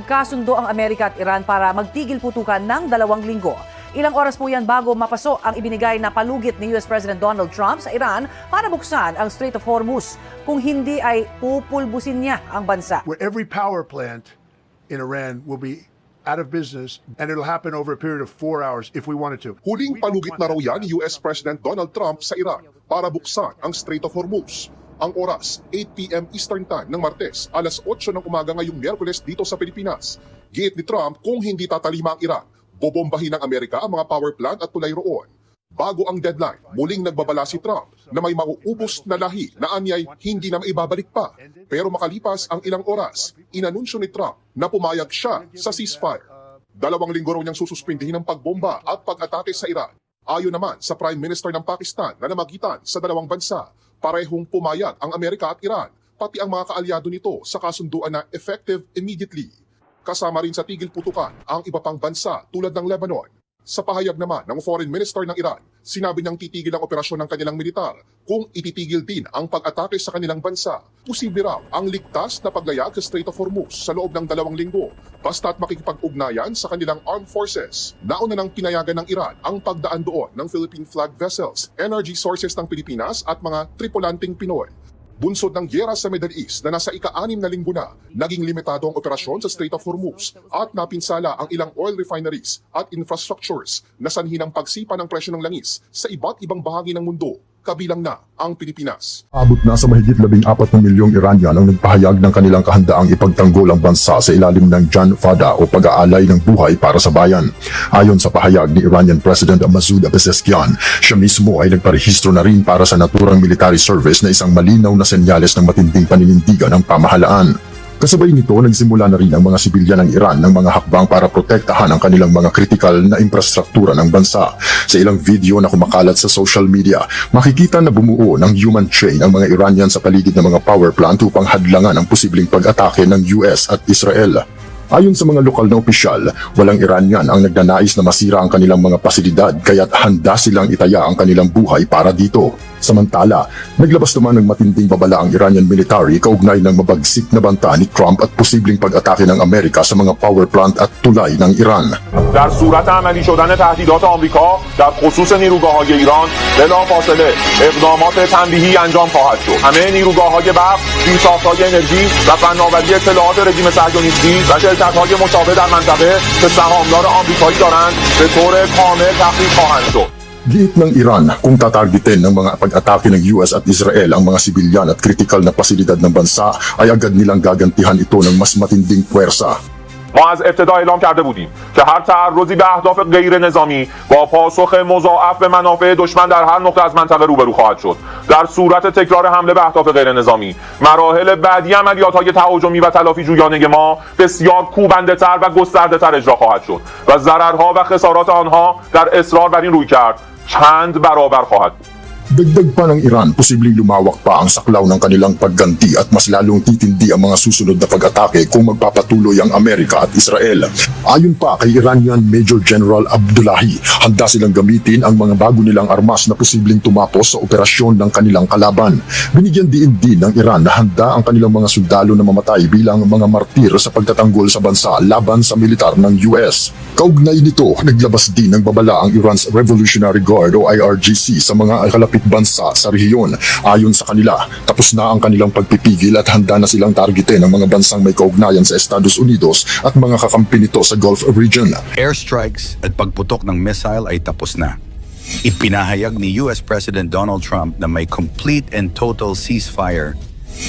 Kasundo ang Amerika at Iran para magtigil putukan ng 2 linggo. Ilang oras po yan bago mapaso ang ibinigay na palugit ni US President Donald Trump sa Iran para buksan ang Strait of Hormuz. Kung hindi ay pupulbusin niya ang bansa. Where every power plant in Iran will be out of business and it'll happen over a period of 4 hours if we wanted to. Huling palugit na raw yan ni US President Donald Trump sa Iran para buksan ang Strait of Hormuz. Ang oras, 8 p.m. Eastern Time ng Martes, alas 8 ng umaga ngayong Miyerkules dito sa Pilipinas. Giit ni Trump kung hindi tatalima ang Iran, bobombahin ng Amerika ang mga power plant at tulay roon. Bago ang deadline, muling nagbabala si Trump na may mauubos na lahi na anyay hindi na maibabalik pa. Pero makalipas ang ilang oras, inanunsyo ni Trump na pumayag siya sa ceasefire. 2 linggo raw niyang sususpindihin ang pagbomba at pag-atake sa Iran. Ayon naman sa Prime Minister ng Pakistan na namagitan sa dalawang bansa, parehong pumayag ang Amerika at Iran, pati ang mga kaalyado nito sa kasunduan na effective immediately. Kasama rin sa tigil putukan ang iba pang bansa tulad ng Lebanon. Sa pahayag naman ng Foreign Minister ng Iran, sinabi niyang titigil ang operasyon ng kanilang militar kung ititigil din ang pag-atake sa kanilang bansa. Posible raw ang ligtas na paglayag sa Strait of Hormuz sa loob ng 2 linggo basta't makikipag-ugnayan sa kanilang armed forces. Nauna nang pinayagan ng Iran ang pagdaan doon ng Philippine flag vessels, energy sources ng Pilipinas at mga tripulanting Pinoy. Bunsod ng gyera sa Middle East na nasa ika-6 na linggo na, naging limitado ang operasyon sa Strait of Hormuz at napinsala ang ilang oil refineries at infrastructures na sanhi ng pagsipa ng presyo ng langis sa iba't ibang bahagi ng mundo, kabilang na ang Pilipinas. Abot na sa mahigit 14 milyong Iranian ang nagpahayag ng kanilang kahandaang ipagtanggol ang bansa sa ilalim ng Jan Fada o pag-aalay ng buhay para sa bayan. Ayon sa pahayag ni Iranian President Masoud Pezeshkian, siya mismo ay nagparehistro na rin para sa naturang military service na isang malinaw na senyales ng matinding paninindigan ng pamahalaan. Kasabay nito, nagsimula na rin ang mga sibilyan ng Iran ng mga hakbang para protektahan ang kanilang mga kritikal na infrastruktura ng bansa. Sa ilang video na kumakalat sa social media, makikita na bumuo ng human chain ang mga Iranian sa paligid ng mga power plant upang hadlangan ang posibleng pag-atake ng US at Israel. Ayon sa mga lokal na opisyal, walang Iranian ang nagnanais na masira ang kanilang mga pasilidad kaya't handa silang itaya ang kanilang buhay para dito. Samantala, naglabas naman ng matinding babala ang Iranian military kaugnay ng mabagsik na banta ni Trump at posibleng pag-atake ng Amerika sa mga power plant at tulay ng Iran. در صورت عملی شدن تهدیدات آمریکا در خصوص نیروگاه‌های ایران بلافاصله اقدامات تنبیهی انجام خواهد شد. همه نیروگاه‌های برق، زیرساخت‌های انرژی و فناوری اطلاعات رژیم صهیونیستی و شرکت‌های مشابه در منطقه که سهامدار آمریکایی دارند به طور کامل تخریب خواهند شد. Giit ng Iran kung tatargetin ng mga pag-atake ng US at Israel ang mga sibilyan at kritikal na pasilidad ng bansa ay agad nilang gagantihan ito ng mas matinding puwersa. ما از ابتدا اعلام کرده بودیم که هر تعرضی به اهداف غیر نظامی با پاسخ مضاعف به منافع دشمن در هر نقطه از منطقه روبرو خواهد شد. در صورت تکرار حمله به اهداف غیر نظامی، مراحل بعدی عملیات‌های تهاجمی و تلافی جویانه ما بسیار کوبنده‌تر و گسترده‌تر اجرا خواهد شد و ضررها و خسارات آنها در اصرار بر این رویکرد چند برابر خواهد بود. Dagdag pa ng Iran, posibleng lumawak pa ang saklaw ng kanilang pagganti at mas lalong titindi ang mga susunod na pag-atake kung magpapatuloy ang Amerika at Israel. Ayon pa kay Iranian Major General Abdullahi, handa silang gamitin ang mga bago nilang armas na posibleng tumapos sa operasyon ng kanilang kalaban. Binigyan din ng Iran na handa ang kanilang mga sundalo na mamatay bilang mga martir sa pagtatanggol sa bansa laban sa militar ng US. Kaugnay nito, naglabas din ng babala ang Iran's Revolutionary Guard o IRGC sa mga kalapit bansa sa rehiyon. Ayon sa kanila, tapos na ang kanilang pagpipigil at handa na silang targetin ng mga bansang may kaugnayan sa Estados Unidos at mga kakampi nito sa Gulf region. Airstrikes at pagputok ng missile ay tapos na. Ipinahayag ni US President Donald Trump na may complete and total ceasefire.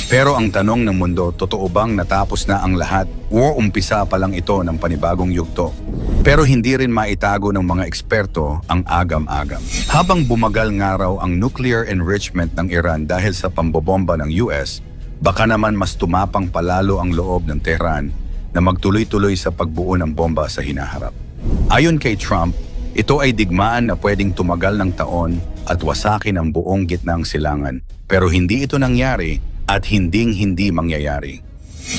Pero ang tanong ng mundo, totoo bang natapos na ang lahat o umpisa pa lang ito ng panibagong yugto? Pero hindi rin maitago ng mga eksperto ang agam-agam. Habang bumagal nga raw ang nuclear enrichment ng Iran dahil sa pambobomba ng US, baka naman mas tumapang palalo ang loob ng Tehran na magtuloy-tuloy sa pagbuo ng bomba sa hinaharap. Ayon kay Trump, ito ay digmaan na pwedeng tumagal ng taon at wasakin ang buong gitnang silangan. Pero hindi ito nangyari at hinding-hindi mangyayari.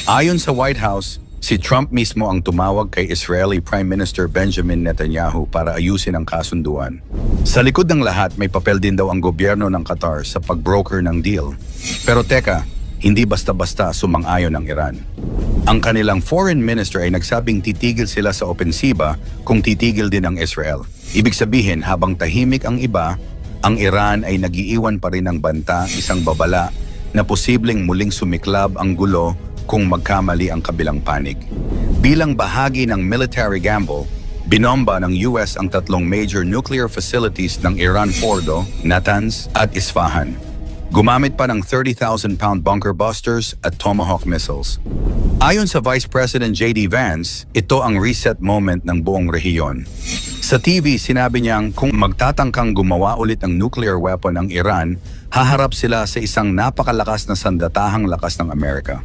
Ayon sa White House, si Trump mismo ang tumawag kay Israeli Prime Minister Benjamin Netanyahu para ayusin ang kasunduan. Sa likod ng lahat, may papel din daw ang gobyerno ng Qatar sa pag-broker ng deal. Pero teka, hindi basta-basta sumang-ayon ang Iran. Ang kanilang foreign minister ay nagsabing titigil sila sa opensiba kung titigil din ang Israel. Ibig sabihin, habang tahimik ang iba, ang Iran ay nagiiwan pa rin ng banta, isang babala na posibleng muling sumiklab ang gulo kung magkamali ang kabilang panig. Bilang bahagi ng military gamble, binomba ng US ang tatlong major nuclear facilities ng Iran: Fordo, Natanz at Isfahan. Gumamit pa ng 30,000-pound bunker busters at Tomahawk missiles. Ayon sa Vice President J.D. Vance, ito ang reset moment ng buong rehiyon. Sa TV, sinabi niyang kung magtatangkang gumawa ulit ng nuclear weapon ang Iran, haharap sila sa isang napakalakas na sandatahang lakas ng Amerika.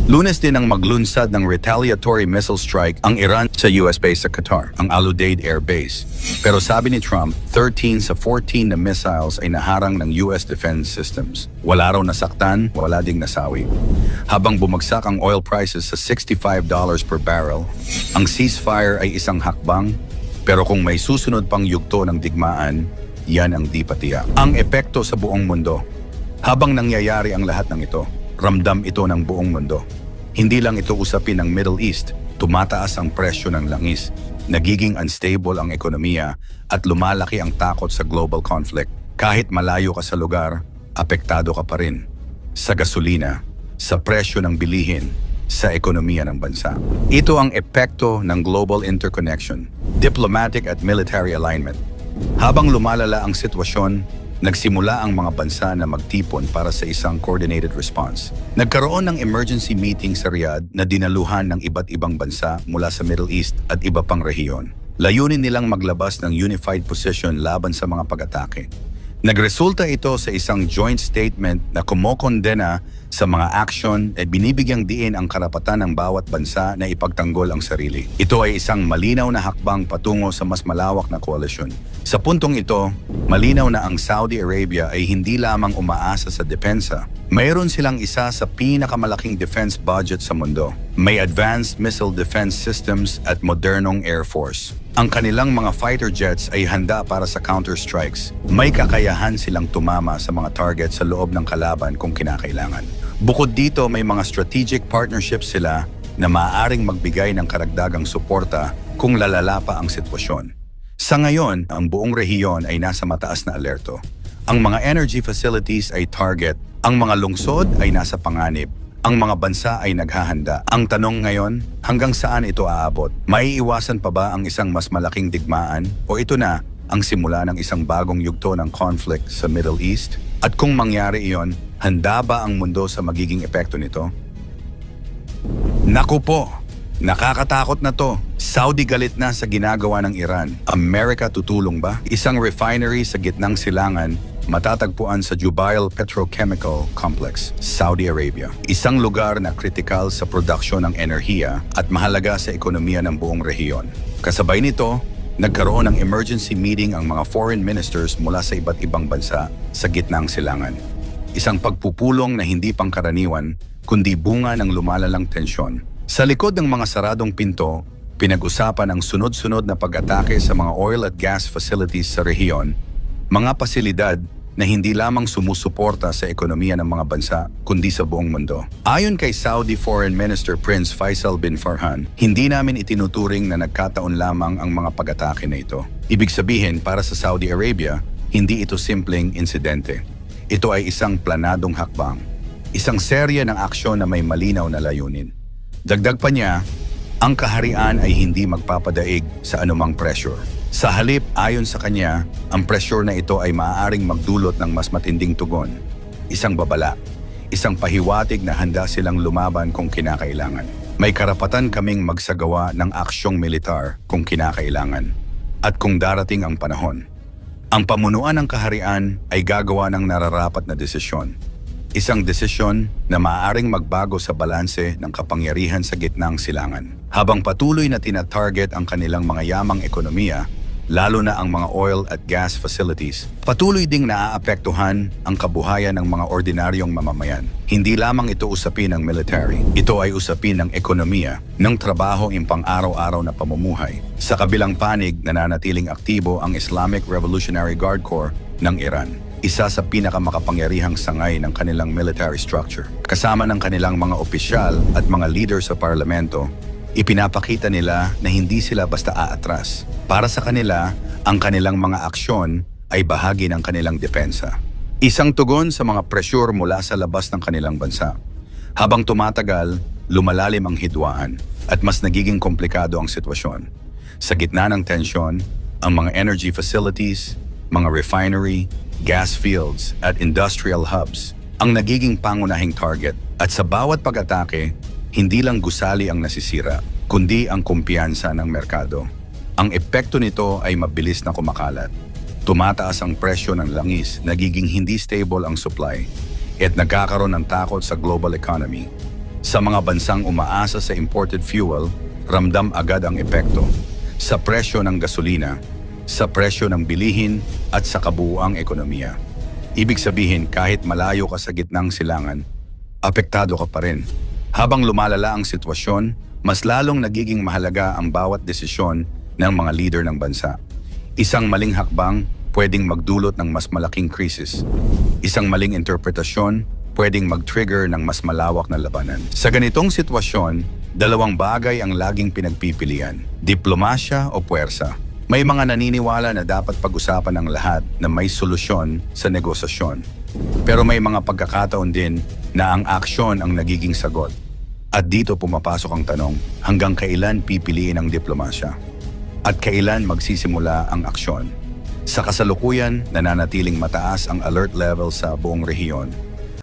Lunes din ang maglunsad ng retaliatory missile strike ang Iran sa US base sa Qatar, ang Al Udeid Air Base. Pero sabi ni Trump, 13 sa 14 na missiles ay naharang ng US defense systems. Wala raw nasaktan, wala ding nasawi. Habang bumagsak ang oil prices sa $65 per barrel, ang ceasefire ay isang hakbang, pero kung may susunod pang yugto ng digmaan, yan ang di patiya. Ang epekto sa buong mundo. Habang nangyayari ang lahat ng ito, ramdam ito ng buong mundo. Hindi lang ito usapin ng Middle East, tumataas ang presyo ng langis, nagiging unstable ang ekonomiya, at lumalaki ang takot sa global conflict. Kahit malayo ka sa lugar, apektado ka pa rin. Sa gasolina, sa presyo ng bilihin, sa ekonomiya ng bansa. Ito ang epekto ng global interconnection, diplomatic at military alignment. Habang lumalala ang sitwasyon, nagsimula ang mga bansa na magtipon para sa isang coordinated response. Nagkaroon ng emergency meeting sa Riyadh na dinaluhan ng iba't ibang bansa mula sa Middle East at iba pang rehiyon. Layunin nilang maglabas ng unified position laban sa mga pag-atake. Nagresulta ito sa isang joint statement na kumokondena sa mga aksyon at binibigyang diin ang karapatan ng bawat bansa na ipagtanggol ang sarili. Ito ay isang malinaw na hakbang patungo sa mas malawak na koalisyon. Sa puntong ito, malinaw na ang Saudi Arabia ay hindi lamang umaasa sa depensa. Mayroon silang isa sa pinakamalaking defense budget sa mundo. May advanced missile defense systems at modernong air force. Ang kanilang mga fighter jets ay handa para sa counter-strikes. May kakayahan silang tumama sa mga target sa loob ng kalaban kung kinakailangan. Bukod dito, may mga strategic partnerships sila na maaaring magbigay ng karagdagang suporta kung lalala pa ang sitwasyon. Sa ngayon, ang buong rehiyon ay nasa mataas na alerto. Ang mga energy facilities ay target, ang mga lungsod ay nasa panganib, ang mga bansa ay naghahanda. Ang tanong ngayon, hanggang saan ito aabot? Maiiwasan pa ba ang isang mas malaking digmaan o ito na ang simula ng isang bagong yugto ng conflict sa Middle East? At kung mangyari iyon, handa ba ang mundo sa magiging epekto nito? Naku po! Nakakatakot na to. Saudi galit na sa ginagawa ng Iran. Amerika tutulong ba? Isang refinery sa gitnang silangan matatagpuan sa Jubail Petrochemical Complex, Saudi Arabia. Isang lugar na kritikal sa produksyon ng enerhiya at mahalaga sa ekonomiya ng buong rehiyon. Kasabay nito, nagkaroon ng emergency meeting ang mga foreign ministers mula sa iba't ibang bansa sa gitnang silangan. Isang pagpupulong na hindi pangkaraniwan, kundi bunga ng lumalalang tensyon. Sa likod ng mga saradong pinto, pinag-usapan ang sunod-sunod na pag-atake sa mga oil at gas facilities sa rehiyon, mga pasilidad na hindi lamang sumusuporta sa ekonomiya ng mga bansa, kundi sa buong mundo. Ayon kay Saudi Foreign Minister Prince Faisal bin Farhan, hindi namin itinuturing na nagkataon lamang ang mga pag-atake na ito. Ibig sabihin, para sa Saudi Arabia, hindi ito simpleng insidente. Ito ay isang planadong hakbang, isang serye ng aksyon na may malinaw na layunin. Dagdag pa niya, ang kaharian ay hindi magpapadaig sa anumang pressure. Sa halip, ayon sa kanya, ang pressure na ito ay maaaring magdulot ng mas matinding tugon. Isang babala, isang pahiwatig na handa silang lumaban kung kinakailangan. May karapatan kaming magsagawa ng aksyong militar kung kinakailangan. At kung darating ang panahon, ang pamunuan ng kaharian ay gagawa ng nararapat na desisyon. Isang desisyon na maaaring magbago sa balanse ng kapangyarihan sa gitnang silangan. Habang patuloy na tina-target ang kanilang mga yamang ekonomiya, lalo na ang mga oil at gas facilities, patuloy ding naaapektuhan ang kabuhayan ng mga ordinaryong mamamayan. Hindi lamang ito usapin ng military, ito ay usapin ng ekonomiya, ng trabaho ng pang-araw-araw na pamumuhay. Sa kabilang panig, nananatiling aktibo ang Islamic Revolutionary Guard Corps ng Iran. isa sa pinakamakapangyarihang sangay ng kanilang military structure. Kasama ng kanilang mga opisyal at mga leader sa parlamento, ipinapakita nila na hindi sila basta aatras. Para sa kanila, ang kanilang mga aksyon ay bahagi ng kanilang depensa. Isang tugon sa mga presyur mula sa labas ng kanilang bansa. Habang tumatagal, lumalalim ang hidwaan at mas nagiging komplikado ang sitwasyon. Sa gitna ng tensyon, ang mga energy facilities, mga refinery, gas fields at industrial hubs ang nagiging pangunahing target. At sa bawat pag-atake, hindi lang gusali ang nasisira, kundi ang kumpiyansa ng merkado. Ang epekto nito ay mabilis na kumakalat. Tumataas ang presyo ng langis, nagiging hindi stable ang supply, at nagkakaroon ng takot sa global economy. Sa mga bansang umaasa sa imported fuel, ramdam agad ang epekto. Sa presyo ng gasolina, sa presyo ng bilihin at sa kabuuang ekonomiya. Ibig sabihin, kahit malayo ka sa gitnang silangan, apektado ka pa rin. Habang lumalala ang sitwasyon, mas lalong nagiging mahalaga ang bawat desisyon ng mga leader ng bansa. Isang maling hakbang pwedeng magdulot ng mas malaking krisis. Isang maling interpretasyon pwedeng mag-trigger ng mas malawak na labanan. Sa ganitong sitwasyon, dalawang bagay ang laging pinagpipilian, diplomasya o puwersa. May mga naniniwala na dapat pag-usapan ng lahat na may solusyon sa negosasyon. Pero may mga pagkakataon din na ang aksyon ang nagiging sagot. At dito pumapasok ang tanong, hanggang kailan pipiliin ang diplomasya? At kailan magsisimula ang aksyon? Sa kasalukuyan, nananatiling mataas ang alert level sa buong rehiyon.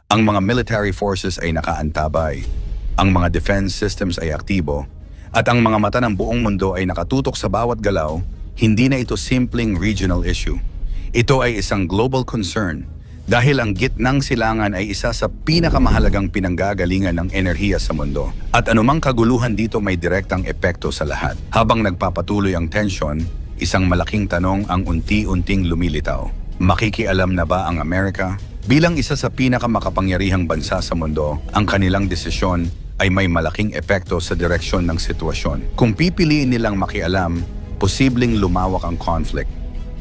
Ang mga military forces ay nakaantabay, ang mga defense systems ay aktibo, at ang mga mata ng buong mundo ay nakatutok sa bawat galaw. Hindi na ito simpleng regional issue. Ito ay isang global concern dahil ang gitnang silangan ay isa sa pinakamahalagang pinanggagalingan ng enerhiya sa mundo. At anumang kaguluhan dito may direktang epekto sa lahat. Habang nagpapatuloy ang tensyon, isang malaking tanong ang unti-unting lumilitaw. Makikialam na ba ang Amerika? Bilang isa sa pinakamakapangyarihang bansa sa mundo, ang kanilang desisyon ay may malaking epekto sa direksyon ng sitwasyon. Kung pipiliin nilang makialam, posibleng lumawak ang conflict.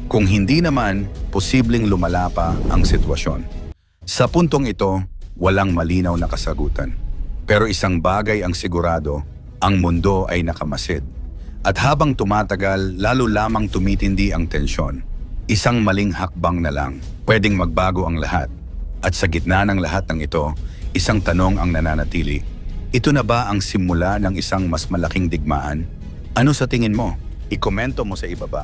Kung hindi naman, posibleng lumala pa ang sitwasyon. Sa puntong ito, walang malinaw na kasagutan. Pero isang bagay ang sigurado, ang mundo ay nakamasid. At habang tumatagal, lalo lamang tumitindi ang tensyon. Isang maling hakbang na lang, pwedeng magbago ang lahat. At sa gitna ng lahat ng ito, isang tanong ang nananatili. Ito na ba ang simula ng isang mas malaking digmaan? Ano sa tingin mo? Ikomento mo sa ibaba.